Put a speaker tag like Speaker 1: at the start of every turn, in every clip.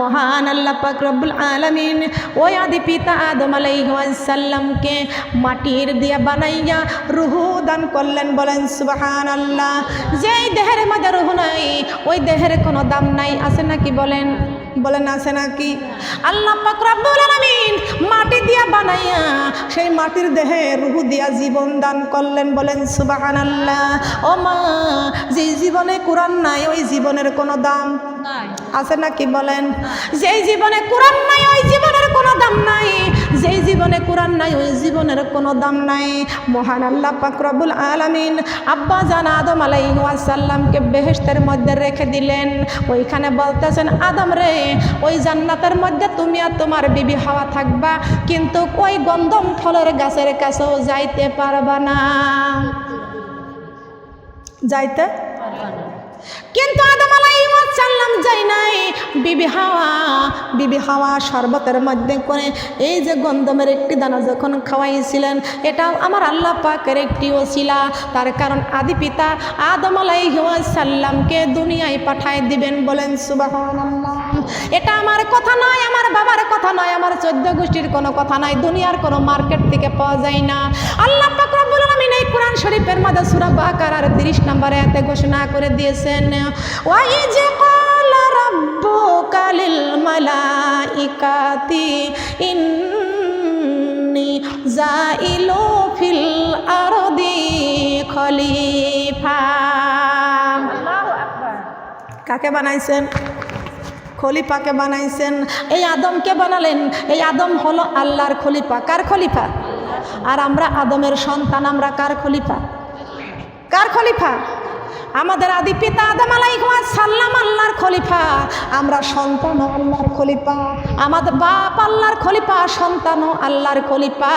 Speaker 1: মহান আল্লাহ পাক রব্বুল আলামিন ওই আদি পিতা আদম আলাইহিস সালামকে মাটির দিয়ে বানাইয়া রূহ দান করলেন। বলেন সুবহানাল্লাহ। যেই দেহের মধ্যে রূহ নাই ওই দেহের কোনো দাম নাই, আছে নাকি? বলেন বলেন আছে নাকি? আল্লাহ পাক রব্বুল আলামিন মাটি দিয়া বানাইয়া সেই মাটির দেহে রূহ দিয়া জীবন দান করলেন। বলেন সুবহানাল্লাহ। ও মা, যে জীবনে কোরআন নাই ওই জীবনের কোনো দাম আছে নাকি? বলেন। যেই জীবনে কোরআন নাই ওই জীবনের কোনো দাম নাই, যেই জীবনে কোরআন নাই ওই জীবনের কোনো দাম নাই। মহান আল্লাহ পাক রব্বুল আলামিন আব্বা জান আদম আলাইহিস সালামকে বেহেশতের মধ্যে রেখে দিলেন। ওইখানে বলতেছেন, আদম রে, ওই জান্নাতের মধ্যে তুমি আর তোমার বিবি হাওয়া থাকবা, কিন্তু ওই গন্ধম ফলের গাছের কাছেও যাইতে পারবা না, যাইতে। কিন্তু আদম আলাইহিস সালাম যাই নাই। বিবি হাওয়া শরবতের মধ্যে করে এই যে গন্ধমের একটি দানা যখন খাওয়াইছিলেন, এটাও আমার আল্লাহ পাকের একটি ওসিলা। তার কারণ আদি পিতা আদম আলাইহিস সালামকে দুনিয়ায় পাঠায় দিবেন। বলেন সুবহানাল্লাহ। এটা আমার কথা নয়, আমার বাবার কথা নয়, আমার 14 গোষ্ঠীর কোনো কথা নয়, দুনিয়ার কোনো মার্কেট থেকে পাওয়া যায় না। আল্লাহ পাক রব্বুল আলামিন এই কোরআন শরীফের মধ্যে সূরা বাকারার 30 নম্বরে আয়াতে ঘোষণা করে দিয়েছেন, ওয়াইজ ক্বালা রাব্বুকা লিল মালাইকাতি ইন্নী জাইলু ফিল আরদি খলিফা। আল্লাহু আকবার। কাকে বানাইছেন? খলিফাকে বানাইছেন। এই আদমকে বানালেন। এই আদম হলো আল্লাহর খলিফা। কার খলিফা? আর আমরা আদমের সন্তান। আমরা কার খলিফা? কার খলিফা? আমাদের আদি পিতা আদম আলাইহিস সালাম আল্লাহর খলিফা, আমরা সন্তান আল্লাহর খলিফা। আমাদের বাপ আল্লাহর খলিফা, সন্তানও আল্লাহর খলিফা।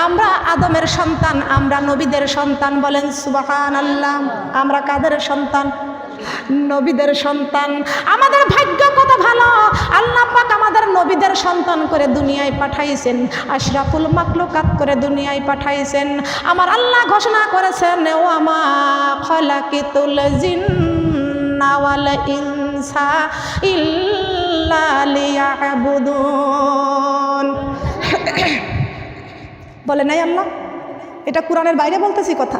Speaker 1: আমরা আদমের সন্তান, আমরা নবীদের সন্তান। বলেন সুবহানাল্লাহ। আমরা কাদের সন্তান? নবীদের সন্তান। আমাদের ভাগ্য কত ভালো, আল্লাহ পাক আমাদের নবীদের সন্তান করে দুনিয়ায় পাঠাইছেন, আশরাফুল মাখলুকাত করে দুনিয়ায় পাঠাইছেন। আমার আল্লাহ ঘোষণা করেছেন, ওয়ামা খালাকিতুল জিন্না ওয়াল ইনসা ইল্লা লিয়াবুদুন। বলে নাই আল্লাহ? এটা কোরআনের বাইরে বলতেছি কথা।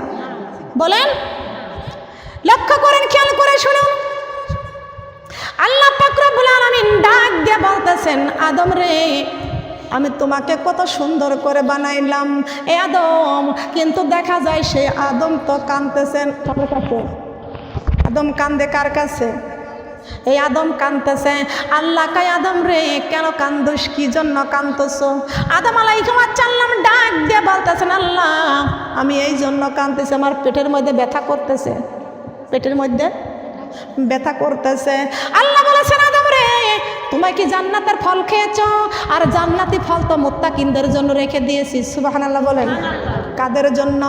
Speaker 1: বলেন, লক্ষ্য করেন, খেয়াল করে শুনুন। আল্লাহ পাক রব্বুল আলামিন ডাক দিয়ে বলতেছেন, আদম রে, আমি তোমাকে কত সুন্দর করে বানাইলাম এ আদম। কিন্তু দেখা যায় সে আদম তো কাঁদতেছেন। কার কাছে? আদম কান্দে কার কাছে? এই আদম কাঁদতেছে। আল্লাহ কয়, আদম রে, কেন কান্দোস? কি জন্য কাঁদতেছ? আদম আলাইহিস সালাম ডাক দিয়ে বলতেছেন, আল্লাহ, আমি এই জন্য কাঁদতেছি, আমার পেটের মধ্যে ব্যথা করতেছে, পেটের মধ্যে ব্যথা করতেছে। আল্লাহ বলেছেন, আদম রে, তুমি কি জান্নাতের ফল খেয়েছো? আর জান্নাতি ফল তো মুত্তাকিনদের জন্য রেখে দিয়েছি। সুবহানাল্লাহ বলেন। কাদের জন্য?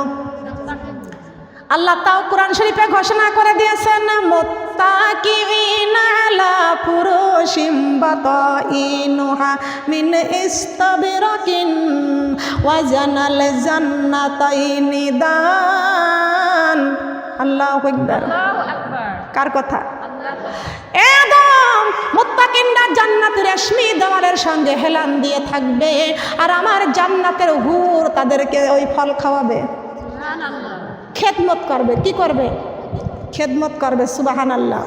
Speaker 1: আল্লাহ তাও কোরআন শরীফে ঘোষণা করে দিয়েছেন, মুত্তাকিনা আলা ফুরুশিম বাতাইনুহা মিন ইস্তাবরাকিন ওয়া জানাল জান্নাতাইনি দান। আল্লাহু আকবার। কার কথা? আদম, মুত্তাকিনরা জান্নাতের রেশমি দেওয়ালের সঙ্গে হেলান দিয়ে থাকবে, আর আমার জান্নাতের হুর তাদেরকে ওই ফল খাওয়াবে, খেদমত করবে। কি করবে? খেদমত করবে। সুবহানাল্লাহ।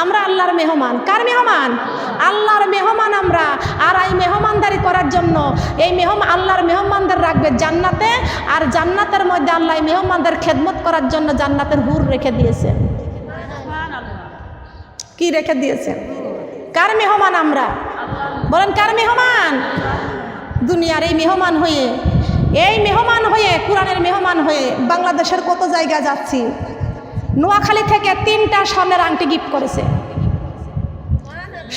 Speaker 1: আমরা আল্লাহর মেহমান। কার মেহমান? আল্লাহর মেহমান আমরা। আর এই মেহমানদারি করার জন্য এই আল্লাহর মেহমানদের রাখবে জান্নাতে, আর জান্নাতের মধ্যে আল্লাহ মেহমানদের খেদমত করার জন্য জান্নাতের হুর রেখে দিয়েছে। কি রেখে দিয়েছে? কার মেহমান আমরা? বলেন, কার মেহমান? দুনিয়ার এই মেহমান হয়ে, এই মেহমান হয়ে, কোরআনের মেহমান হয়ে বাংলাদেশের কত জায়গা যাচ্ছি। নোয়াখালী থেকে 3টা স্বর্ণের আংটি গিফট করেছে,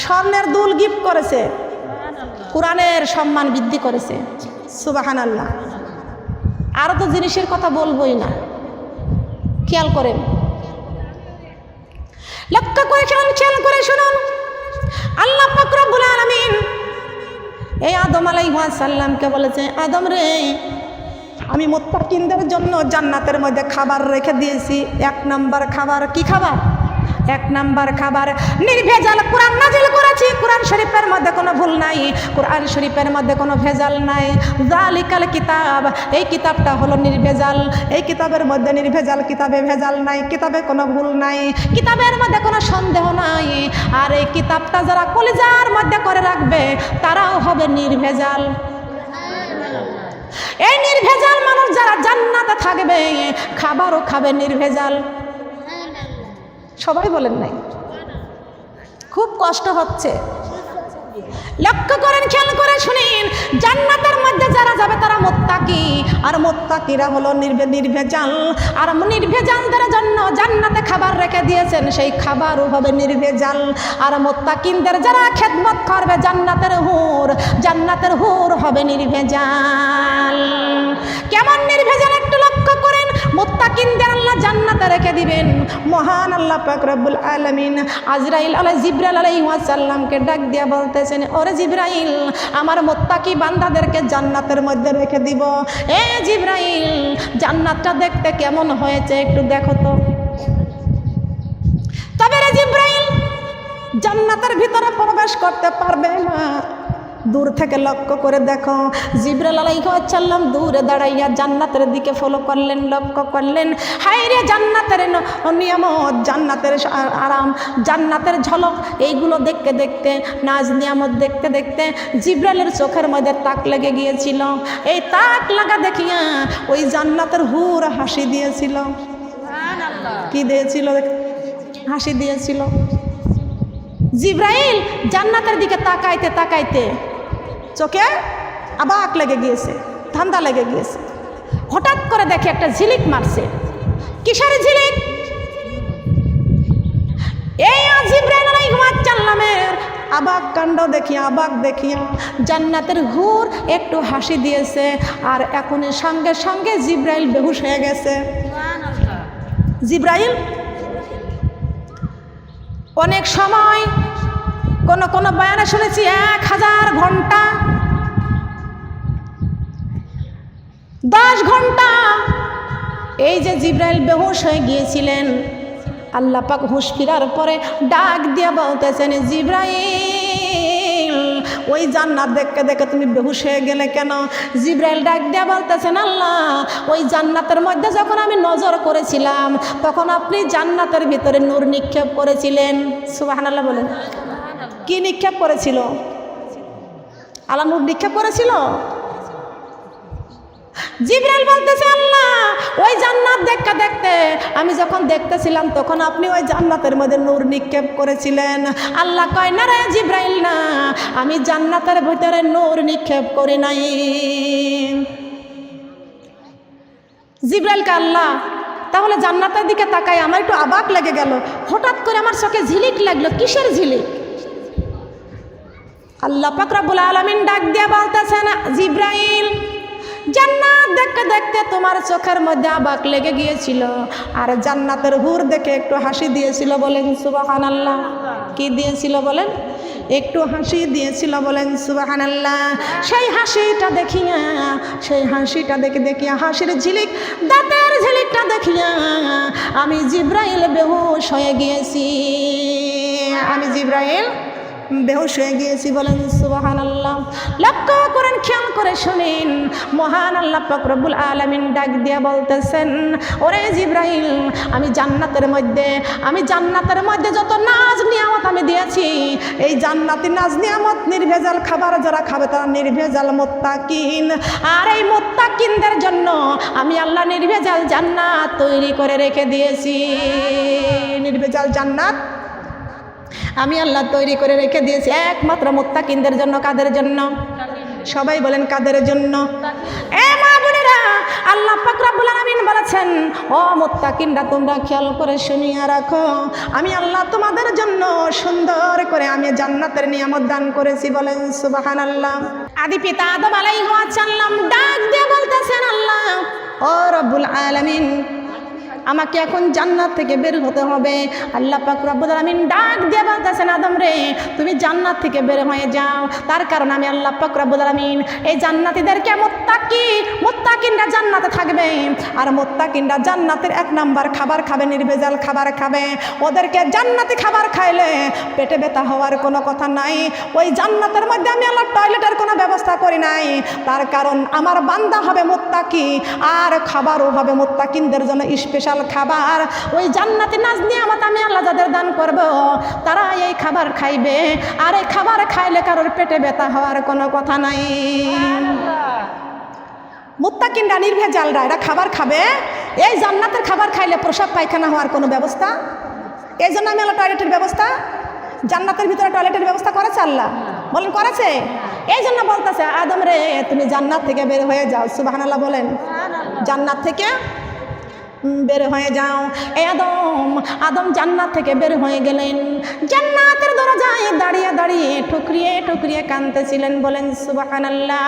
Speaker 1: স্বর্ণের দুল গিফট করেছে, কোরআনের সম্মান বৃদ্ধি করেছে। সুবহানাল্লাহ। আরো তো জিনিসের কথা বলবোই না। খেয়াল করেন, লক্ষ্য করে খেয়াল করে শুনুন। আল্লাহ পাক রব্বুল আলামিন এই আদম আলাইহিস সালামকে বলেছে, আদম রে, আমি মুত্তাকিনদের জন্য জান্নাতের মধ্যে খাবার রেখে দিয়েছি। 1 নাম্বার খাবার। কি খাবার? 1 নাম্বার খাবার নির্ভেজাল কোরআন নাজিল করেছি। কোরআন শরীফের মধ্যে কোনো ভুল নাই, কোরআন শরীফের মধ্যে কোনো ভেজাল নাই। যালিকাল কিতাব, এই কিতাবটা হলো নির্ভেজাল, এই কিতাবের মধ্যে নির্ভেজাল, কিতাবে ভেজাল নাই, কিতাবে কোনো ভুল নাই, কিতাবের মধ্যে কোনো সন্দেহ নাই। আর এই কিতাবটা যারা কলিজার মধ্যে করে রাখবে তারাও হবে নির্ভেজাল। এই নির্ভেজাল মানুষ যারা জান্নাতে থাকবে খাবারও খাবে নির্ভেজাল। সবাই বলেন নাই? খুব কষ্ট হচ্ছে, লক্ষ্য করেন, খেয়াল করে শুনেন। জান্নাতের মধ্যে যারা যাবে তারা মুত্তাকি, আর মুত্তাকিরা হলো নির্ভেজাল। আর নির্ভেজালদের জন্য জান্নাতে খাবার রেখে দিয়েছেন, সেই খাবারও হবে নির্ভেজাল। আর মুত্তাকিনদের যারা খেদমত করবে জান্নাতের হুর হবে নির্ভেজাল। কেমন নির্ভেজাল একটু লক্ষ্য করেন। মুত্তাকিনদের আল্লাহ জান্নাতে রেখে দিবেন। মহান আল্লাহ পাক রব্বুল আলামিন জিবরাইল আলাইহিস সালামকে ডাক দিয়া বলতেছেন, ওরে জিবরাইল, আমার মুত্তাকি বান্দাদেরকে জান্নাতের মধ্যে রেখে দিব। এ জিবরাইল, জান্নাতটা দেখতে কেমন হয়েছে একটু দেখো তো। তবে রে জিবরাইল জান্নাতের ভিতরে প্রবেশ করতে পারবে না, দূর থেকে লক্ষ্য করে দেখো। জিবরাইল আলাইহিস সালাম দূরে দাঁড়াইয়া জান্নাতের দিকে ফলো করলেন, লক্ষ্য করলেন। হায় রে, জান্নাতের নিয়ামত, জান্নাতের আরাম, জান্নাতের ঝলক, এইগুলো দেখতে দেখতে, নাজ নিয়ামত দেখতে দেখতে জিবরাইলের চোখের মধ্যে তাক লেগে গিয়েছিল। এই তাক লাগা দেখিয়া ওই জান্নাতের হুর হাসি দিয়েছিল। কি দিয়েছিল? হাসি দিয়েছিল। জিবরাইল জান্নাতের দিকে তাকাইতে তাকাইতে চোখে আবাক লেগে গিয়েছে, ঠান্ডা লেগে গিয়েছে। হঠাৎ করে দেখে একটা ঝিলিক মারছে। কিসের ঝিলিক? এই জিবরাইল আলাইহিস সালামের আবাক কাণ্ড দেখিয়া, আবাক দেখিয়া জান্নাতের হুর একটু হাসি দিয়েছে। আর এখন সঙ্গে সঙ্গে জিবরাইল বেহুশ হয়ে গেছে। জিবরাইল অনেক সময় কোন বয়ানে শুনেছি 1000 ঘন্টা, 10 ঘন্টা এই যে জিবরাইল বেহুশ হয়ে গিয়েছিলেন, আল্লাহ পাক হুঁশ ফিরার পরে ডাক দিয়া বলতেছেন, জিবরাইল ওই জান্নাত দেখে দেখে তুমি বেহুশ হয়ে গেলে কেন? জিবরাইল ডাক দিয়া বলতেছেন, আল্লাহ ওই জান্নাতের মধ্যে যখন আমি নজর করেছিলাম তখন আপনি জান্নাতের ভিতরে নূর নিক্ষেপ করেছিলেন। সুবহানাল্লাহ বলেন। কি নিক্ষেপ করেছিল? আল্লাহ নূর নিক্ষেপ করেছিল। জিবরাইল বলতেছে, আল্লাহ ওই জান্নাত দেখতে দেখতে আমি যখন দেখতেছিলাম তখন আপনি ওই জান্নাতের মধ্যে নূর নিক্ষেপ করেছিলেন। আল্লাহ কয়, না রে জিবরাইল, না, আমি জান্নাতের ভিতরে নূর নিক্ষেপ করি নাই। জিবরাইলকে আল্লাহ তাহলে জান্নাতের দিকে তাকাই আমার একটু অবাক লেগে গেল। হঠাৎ করে আমার চোখে ঝিলিক লাগলো। কিসের ঝিলিক? আল্লাহ পাক রব্বুল আলামিন ডাক দিয়া বলতেছেন, জিবরাইল জান্নাত দেখতে দেখতে তোমার চোখের মধ্যে অবাক লেগে গিয়েছিল, আর জান্নাতের হুর দেখে একটু হাসি দিয়েছিল। বলেন সুবহানাল্লাহ। কি দিয়েছিল বলেন? একটু হাসি দিয়েছিল। বলেন সুবহানাল্লাহ। সেই হাসিটা দেখিয়া, সেই হাসিটা দেখিয়া, হাসির ঝিলিক, দাঁতের ঝিলিকটা দেখিয়া আমি জিবরাইল বেহুশ হয়ে গিয়েছি। আমি জিবরাইল বেহুশ হয়ে গিয়েছি। বলেন সুবহানাল্লাহ। লক্ষ্য করেন, খেয়াল করে শুনেন। মহান আল্লাহ পাক রব্বুল আলামিন ডাক দিয়া বলতেছেন, ওরে জিবরাইল, আমি জান্নাতের মধ্যে যত নাজ নিয়ামত আমি দিয়েছি, এই জান্নাতি নাজ নিয়ামত নির্ভেজাল খাবার যারা খাবে তারা নির্ভেজাল মুত্তাকিন। আর এই মুত্তাকিনদের জন্য আমি আল্লাহ নির্ভেজাল জান্নাত তৈরি করে রেখে দিয়েছি। নির্ভেজাল জান্নাত আমি আল্লাহ তৈরি করে রেখে দিয়েছি একমাত্র মুত্তাকিনদের জন্য। কাদের জন্য? সবাই বলেন কাদের জন্য? এ মা বোনেরা, আল্লাহ পাক রব্বুল আলামিন বলেছেন, ও মুত্তাকিনরা তোমরা খেয়াল করে শুনিয়া রাখো, আমি আল্লাহ তোমাদের জন্য সুন্দর করে আমি জান্নাতের নিয়ামত দান করেছি। বলেন সুবহানাল্লাহ। আদি পিতা আদম আলাইহিস সালাম ডাক দিয়ে বলতেছেন, আল্লাহ ও রব্বুল আলামিন, আমাকে এখন জান্নাত থেকে বের হতে হবে। আল্লাহ পাক রব্বুল আলামিন ডাক দিয়ে বলতেছেন, আদম রে তুমি জান্নাত থেকে বের হয়ে যাও। তার কারণ আমি আল্লাহ পাক রব্বুল আলামিন এই জান্নাতীদেরকে মুত্তাকিনরা জান্নাতে থাকবে। আর মুত্তাকিনরা জান্নাতের 1 নাম্বার খাবার খাবে, নির্ভেজাল খাবার খাবে। ওদেরকে জান্নাতি খাবার খাইলে পেটে ব্যথা হওয়ার কোনো কথা নাই। ওই জান্নাতের মধ্যে আমি আল্লাহ টয়লেটের কোনো ব্যবস্থা করি নাই। তার কারণ আমার বান্দা হবে মুত্তাকি, আর খাবারও হবে মুত্তাকিনদের জন্য স্পেশাল খাবার। ওই জান্নাতি নাজ নিয়ামত আমি আল্লাহ যাদের দান করব তারা এই খাবার খাইবে। আর এই খাবার খাইলে কারোর পেটে ব্যথা হওয়ার কোনো কথা নাই। মুত্তাকিনরা নির্ভেজালরা এরা খাবার খাবে। এই জান্নাতের খাবার খাইলে প্রসাব পায়খানা হওয়ার কোনো ব্যবস্থা, এই জন্য আমি আল্লাহ টয়লেটের ব্যবস্থা, জান্নাতের ভিতরে টয়লেটের ব্যবস্থা করেছে আল্লাহ, বলেন করেছে। এই জন্য বলতেছে আদম রে তুমি জান্নাত থেকে বের হয়ে যাও। সুবহানাল্লাহ বলেন, জান্নাত থেকে বের হয়ে যাও। এই আদম জান্নাত থেকে বের হয়ে গেলেন। জান্নাতের দরজায় দাঁড়িয়ে দাঁড়িয়ে ঠুকরিয়ে ঠুকরিয়ে কাঁদতেছিলেন। বলেন সুবহানাল্লাহ।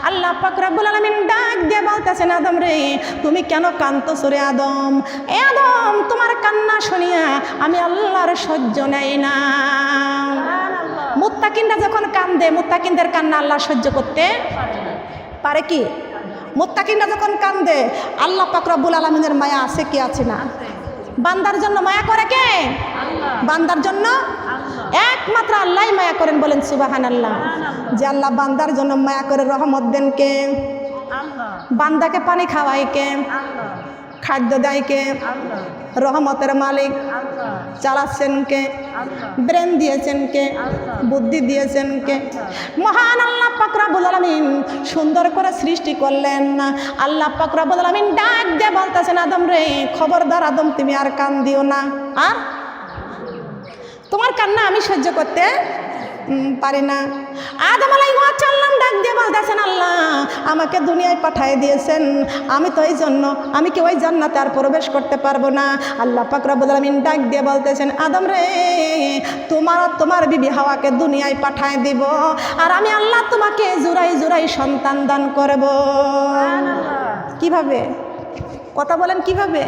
Speaker 1: আল্লাহ পাক রব্বুল আলামিন ডাক দিয়ে বলতেছেন, আদম রে তুমি কেন কাঁদতেছ রে আদম? এ আদম তোমার কান্না শুনিয়া আমি আল্লাহর সহ্য নেই না। মুত্তাকিনরা যখন কান্দে, মুত্তাকিনদের কান্না আল্লাহ সহ্য করতে পারে কি? মুত্তাকিনরা যখন কান্দে আল্লাহ পাক রব্বুল আলামিনের মায়া আছে কি আছে না? বান্দার জন্য মায়া করে কে? বান্দার জন্য একমাত্র আল্লাহই মায়া করেন। বলেন সুবহানাল্লাহ। যে আল্লাহ বান্দার জন্য মায়া করে রহমত দেন কে? বান্দাকে পানি খাওয়াই কে? খাদ্য দেয় কে? রহমতের মালিক। চালাচ্ছেন কে? ব্রেন দিয়েছেন কে? বুদ্ধি দিয়েছেন কে? মহান আল্লাহ পাক রব্বুল আলামিন সুন্দর করে সৃষ্টি করলেন। আল্লাহ পাক রব্বুল আলামিন ডাক দিয়ে বলতেছেন, আদম রে খবরদার আদম তুমি আর কান্দিও না। আর তোমার কান্না আমি সহ্য করতে পারি না। আদম আলাইহিস সালাম ডাক দিয়ে বলতেছেন, আল্লাহ আমাকে দুনিয়ায় পাঠিয়ে দিয়েছেন, আমি তো এই জন্য আমি কি ওই জান্নাতে আর প্রবেশ করতে পারবো না। আল্লাহ পাক রব্বুল আলামিন ডাক দিয়ে বলতেছেন, আদম রে তোমার বিবি হাওয়াকে দুনিয়ায় পাঠিয়ে দিব, আর আমি আল্লাহ তোমাকে জোড়াই জোড়াই সন্তান দান করব। কিভাবে? কথা বলেন কিভাবে?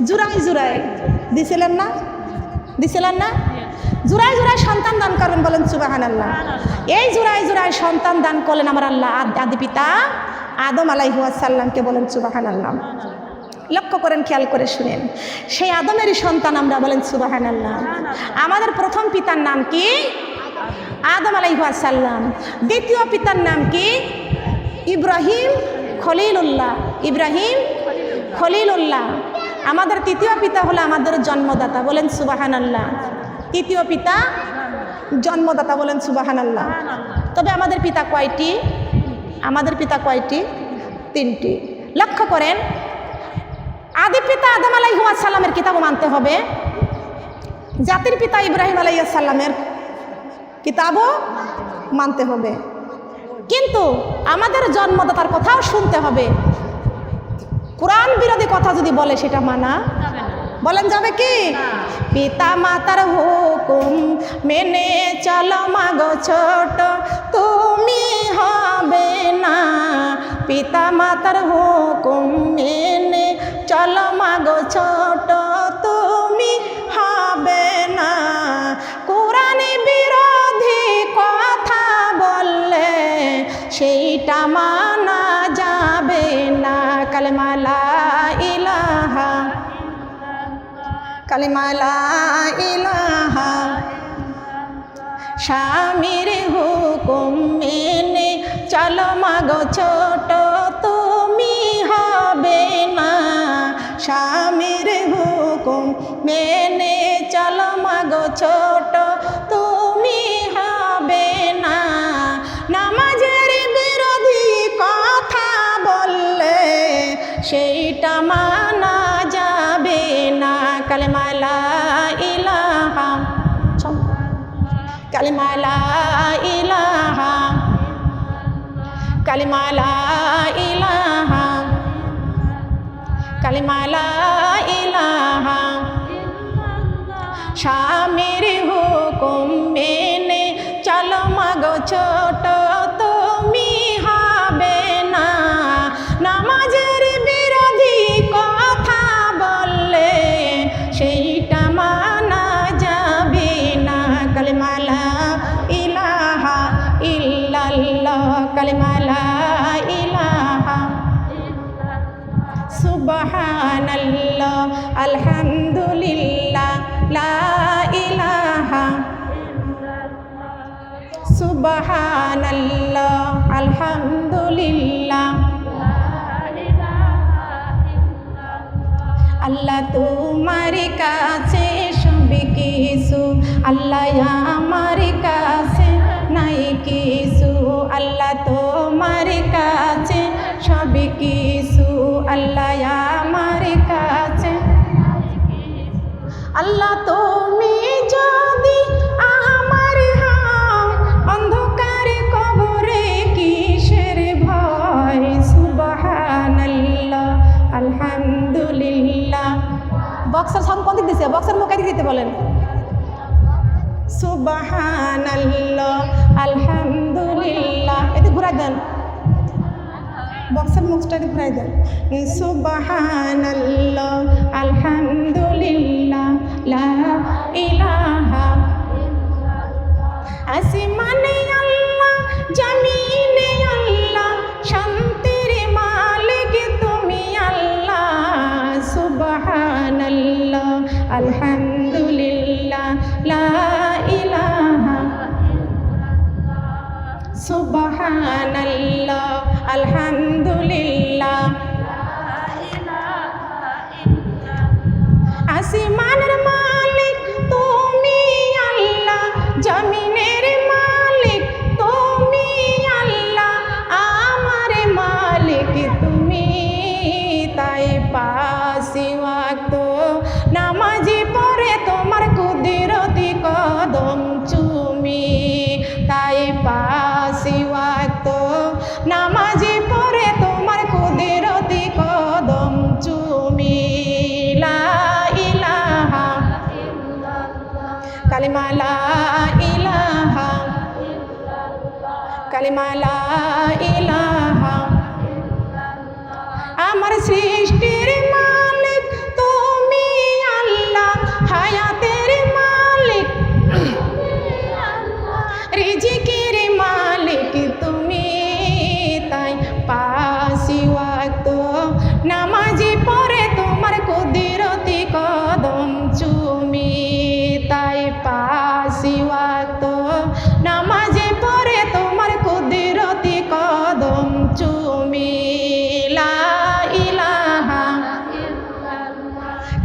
Speaker 1: জোড়াই জোড়াই দিছিলেন না? দিছিলেন না? জোড়াই জোড়াই সন্তান দান করবেন। বলেন সুবহানাল্লাহ। এই জোড়াই জোড়াই সন্তান দান করলেন আমার আল্লাহ আদি পিতা আদম আলাইহিস সালামকে। বলেন সুবহানাল্লাহ। লক্ষ্য করেন, খেয়াল করে শুনেন, সেই আদমেরই সন্তান আমরা। বলেন সুবহানাল্লাহ। আমাদের প্রথম পিতার নাম কি? আদম আলাইহিস সালাম। দ্বিতীয় পিতার নাম কি? ইব্রাহিম খলিলুল্লাহ। ইব্রাহিম খলিলুল্লাহ। আমাদের তৃতীয় পিতা হলো আমাদের জন্মদাতা। বলেন সুবহানাল্লাহ। তৃতীয় পিতা জন্মদাতা। বলেন সুবহানাল্লাহ। তবে আমাদের পিতা কয়টি? আমাদের পিতা কয়টি? 3টি। লক্ষ্য করেন, আদি পিতা আদম আলাইহিস সালামের কিতাবও মানতে হবে, জাতির পিতা ইব্রাহিম আলাইহিস সালামের কিতাবও মানতে হবে, কিন্তু আমাদের জন্মদাতার কথাও শুনতে হবে। কোরআন বিরোধী কথা যদি বলে সেটা মানা বলেন যাবে কি? পিতা মাতার হুকুম মেনে চলো মাগো ছোট, তুমি হবে না। পিতা মাতার হুকুম মেনে চলো মাগো ছোট, তুমি হবে না। কোরআন বিরোধী কথা বললে সেইটা মানা যাবে না। কালেমা লা ইলাহা, কালেমা লা ইলাহা, স্বামীর হুকুম মেনে চলো মাগো ছোট, তুমি হবে না। স্বামীর হুকুম মেনে চলো মাগো ছোট, তুমি হবে না। নামাজের বিরোধী কথা বললে সেইটা মানা যাবে না। কালেমা লা ইলাহা, কালেমা লা ইলাহা, কালেমা লা ইলাহা, কালেমা লা ইলাহা, স্বামীর হুকুম মেনে চলো মাগো ছোট, তুমি হবে না। নামাজের বিরোধী কথা কালিমা লা ইলাহা সুবহানাল্লাহ আলহামদুলিল্লাহ লা ইলাহা সুবহানাল্লাহ আলহামদুলিল্লাহ আল্লাহ তোমার কাছে সবই কিছু, আল্লাহ আমার কাছে নাই কিছু। আল্লাহ তোমার কাছে সবই কিছু, আল্লাহ আমার কাছে। আল্লাহ তুমি যদি আমার হও, অন্ধকারে কবরে কিসের ভয়। সুবহানাল্লাহ আলহামদুলিল্লাহ। বক্সের সাউন্ড কোন দিক দিছে? বক্সের মুখ দিক দিতে বলেন। সুবহানাল্লাহ আলহামদুলিল্লাহ। এতে ঘুরাই দেন, বক্সের মুখটা ঘুরাই দেন। সুবহানাল্লাহ আলহামদুলিল্লাহ লা ইলাহা। আসমানে আল্লাহ জমিনে আল্লাহ, শান্তির মালিক তুমি আল্লাহ। সুবহানাল্লাহ আলহামদুলিল্লাহ লা ইলাহা। সুবহানাল্লাহ আলহামদুলিল্লাহ। আসমানের মালিক তুমি আল্লাহ, জমিনের মালিক তুমি আল্লাহ, আমার মালিক তুমি। তাই পাঁচ ওয়াক্ত নামাজি পড়ে তোমার কুদরতি কদম চুমি। তাই পাঁচ ওয়াক্ত নামাজি পড়ে তোমার কুদরতি কদম চুমি। লা ইলাহা কালিমা লা ইলাহা, কালিমা লা ইলাহা। আমার সৃষ্টির মালিক তুমি আল্লাহ, হায়াতের মালিক, রিজিকের মালিক তুমি। তাই পাঁচ ওয়াক্ত নামাজি পড়ে তোমার কুদরতি কদম চুমি। তাই পাঁচ ওয়াক্ত নামাজি পড়ে তোমার কুদরতি কদম চুমি। লা ইলাহা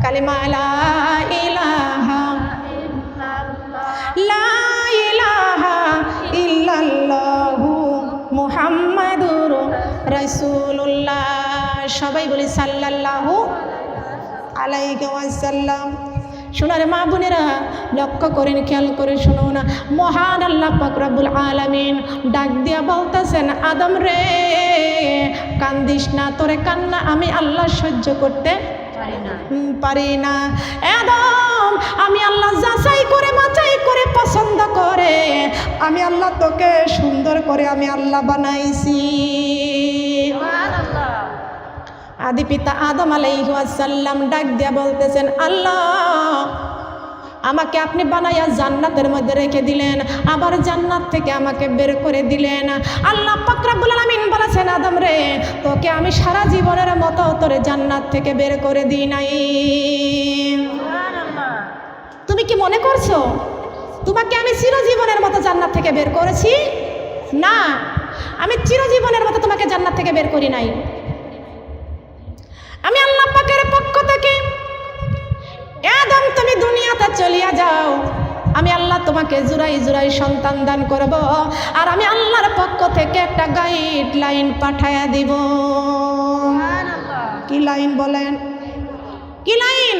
Speaker 1: কালিমা লা ইলাহা, লা ইলাহা ইল্লাল্লাহু মুহাম্মাদুর রাসূলুল্লাহ। সবাই বলি সাল্লাল্লাহু আলাইহি ওয়াসাল্লাম। শোনারে মা বোনেরা, লক্ষ্য করেন, খেয়াল করে শুনো না। মহান আল্লাহ পাক রব্বুল আলামিন ডাক দিয়া বলতেছেন, আদম রে কান্দিস না, তোরে কান্না আমি আল্লাহ সহ্য করতে পারি না। আদম আমি আল্লাহ যাচাই করে বাছাই করে পছন্দ করে আমি আল্লাহ তোকে সুন্দর করে আমি আল্লাহ বানাইছি। আদি পিতা আদম আলাইহিস সালাম ডাক দিয়া বলতেছেন, আল্লাহ আমাকে আপনি বানাইয়া জান্নাতের মধ্যে রেখে দিলেন, আবার জান্নাত থেকে আমাকে বের করে দিলেন। আল্লাহ পাক রব্বুল আলামিন বলেছেন, আদম রে তোকে আমি সারা জীবনের মতো তোরে জান্নাত থেকে বের করে দিই নাই। তুমি কি মনে করছো তোমাকে আমি চিরজীবনের মতো জান্নাত থেকে বের করেছি? না, আমি চিরজীবনের মতো তোমাকে জান্নাত থেকে বের করি নাই। আমি আল্লাহ পাকের পক্ষ থেকে, আদম তুমি দুনিয়াতে চলিয়া যাও, আমি আল্লাহ তোমাকে জুড়াই জুড়াই সন্তান দান করব, আর আমি আল্লাহর পক্ষ থেকে একটা গাইডলাইন পাঠায়া দিব। কি লাইন বলেন? কি লাইন?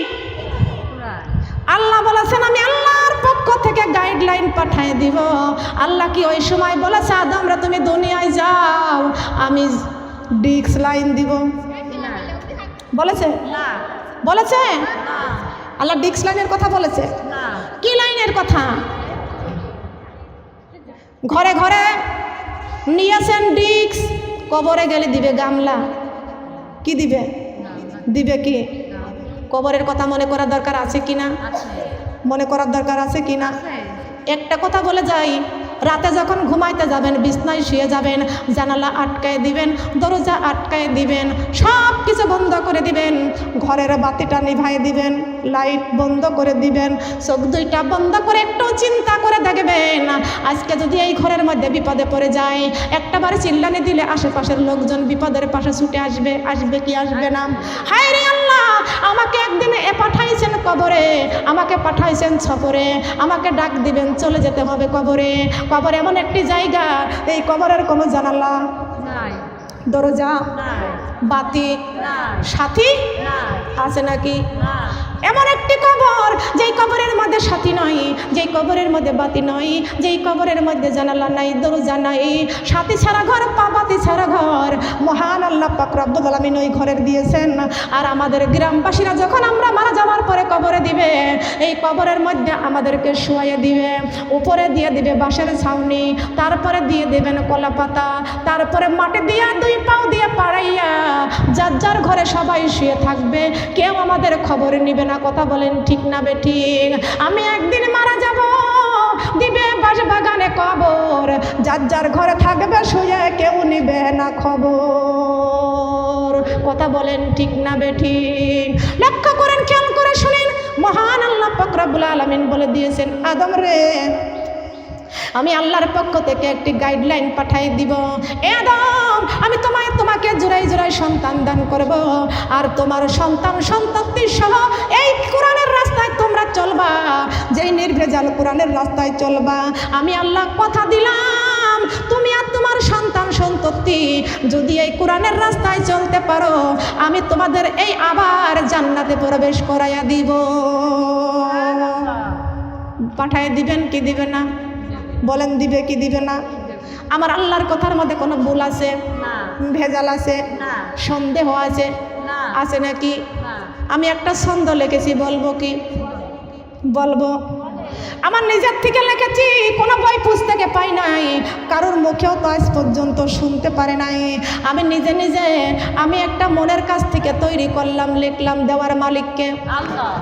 Speaker 1: আল্লাহ বলেছেন আমি আল্লাহর পক্ষ থেকে গাইডলাইন পাঠিয়ে দিব। আল্লাহ কি ওই সময় বলেছে আদমরা তুমি দুনিয়ায় যাও, আমি ডিক্স লাইন দিব? বলেছে? বলেছে? আল্লাহ ডিক্স লাইনের কথা বলেছে? কি লাইনের কথা? ঘরে ঘরে নিয়েছেন ডিক্স, কবরে গেলে দিবে গামলা। কি দিবে? দিবে কি? কবরের কথা মনে করার দরকার আছে কিনা? মনে করার দরকার আছে কিনা? একটা কথা বলে যাই, রাতে যখন ঘুমাইতে যাবেন, বিছনায় শুয়ে যাবেন, জানালা আটকায় দিবেন, দরজা আটকায় দিবেন, সব কিছু বন্ধ করে দিবেন, ঘরের বাতিটা নিভাই দিবেন, লাইট বন্ধ করে দিবেন, চোখ দুইটা বন্ধ করে একটু চিন্তা করে দেখবেন আজকে যদি এই ঘরের মধ্যে বিপদে পড়ে যায়, একটাবার চিল্লানি দিলে আশেপাশের লোকজন বিপদের পাশে ছুটে আসবে, আসবে কি আসবে না? হায় রে আল্লাহ, আমাকে একদিনে পাঠাইছেন কবরে, আমাকে পাঠাইছেন সফরে, আমাকে ডাক দিবেন, চলে যেতে হবে কবরে। কবর এমন একটি জায়গা, এই কবরের কোনো জানালা নাই, দরজা নাই, বাতি নাই, সাথী আছে নাকি? এমন একটি কবর যেই কবরের মধ্যে সাথী নয়, যেই কবরের মধ্যে বাতি নয়, যেই কবরের মধ্যে জানালা নাই, দরজা নাই, সাথী ছাড়া ঘর, বাতি ছাড়া ঘর। মহান আল্লাহ পাক রব্বুল আলামিন ওই ঘরের দিয়েছেন। আর আমাদের গ্রামবাসীরা যখন আমরা মারা যাওয়ার পরে কবরে দিবে, এই কবরের মধ্যে আমাদেরকে শুয়াইয়ে দিবে, উপরে দিয়ে দিবে বাঁশের ছাউনি, তারপরে দিয়ে দেবেন কলা পাতা, তারপরে মাটি দিয়ে দুই পাও দিয়ে পাড়াইয়া যার যার ঘরে সবাই শুয়ে থাকবে, কেউ আমাদের খবর নিবে না। কথা বলেন ঠিক না বেঠিক? আমি একদিন মারা যাব, দিবে বাঁশ বাগানে কবর, যার যার ঘরে থাকবে শুয়ে, কেউ নিবে না খবর। কথা বলেন ঠিক না বেঠিক? লক্ষ্য করেন, খেয়াল করে শুনেন, মহান আল্লাহ পাক রব্বুল আলামিন বলে দিয়েছেন, আদম রে, আমি আল্লাহর পক্ষ থেকে একটি গাইডলাইন পাঠাই দিব। এ আদম, আমি তোমাকে জোড়াই জোড়াই সন্তান দান করব, আর তোমার সন্তান সন্ততি সহ এই কোরআনের রাস্তায় তোমরা চলবা, যেই নির্ভেজাল কোরআনের রাস্তায় চলবা। আমি আল্লাহ কথা দিলাম, তুমি আর তোমার সন্তান সন্ততি যদি এই কোরআনের রাস্তায় চলতে পারো, আমি তোমাদের এই আবার জান্নাতে প্রবেশ করাইয়া দিব। পাঠাই দিবেন কি দিবে না? বলেন দিবে কি দিবে না? আমার আল্লাহর কথার মধ্যে কোনো ভুল আছে? ভেজাল আছে? সন্দেহ আছে? আছে নাকি? আমি একটা ছন্দ লিখেছি, বলবো কি? বলবো। আমার নিজের থেকে লিখেছি, কোনো বই পুস্তকে পাই নাই, কারোর মুখেও তো আজ পর্যন্ত শুনতে পারে নাই। আমি নিজে নিজে আমি একটা মনের কাছ থেকে তৈরি করলাম, লিখলাম দেওয়ার মালিককে আল্লাহ।